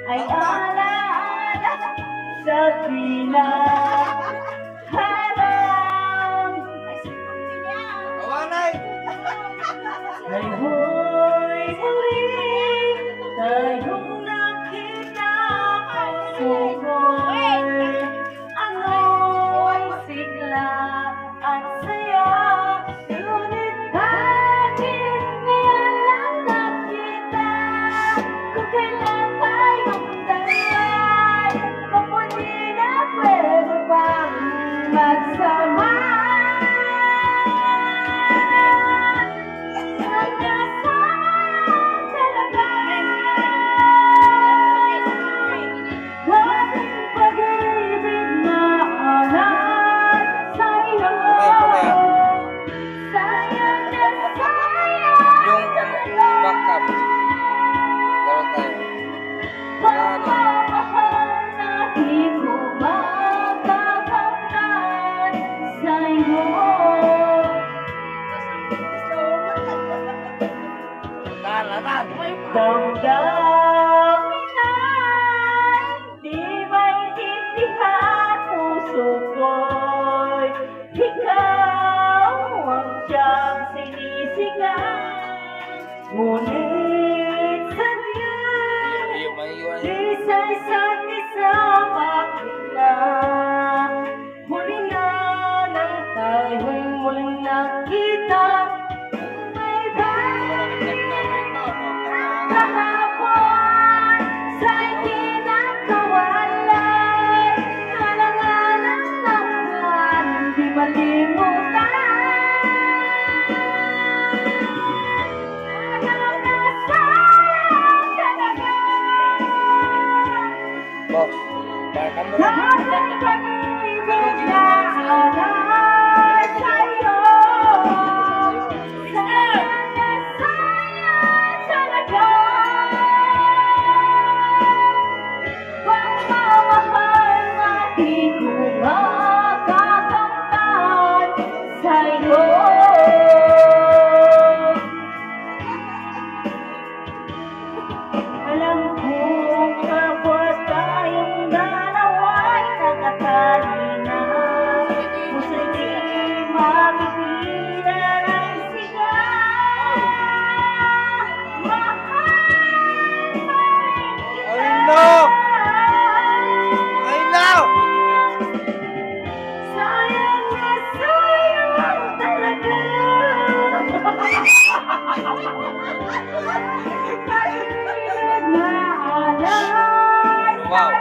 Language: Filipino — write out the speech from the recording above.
ay alaala sa pinaharap. Kawanay! Ay hoy muli tayong nakita, sukoy ano'y sigla at saya. Ngunit bakit ngayon lang nakita, kung kailan tayong dalawa, kung muli na pwede bang magsama. Damdamin di maintindihan puso ko'y ikaw ang siyang sinisigaw. Ngunit sadyang di sa isa't isa makita, huli nga nang tayo'y muling nakita. Kahapon sa'y kinakawalan, alang-alang naman di malimutan. Nakasayang talaga lahat ng pag-ibig na alay sa'yo. Alam kong kapwa tayong dalawa'y nakatali na, kung sa'yo'y makikita ng sigaw. Mahal pa rin kita. I know! Sayang na sayang talaga. Wow!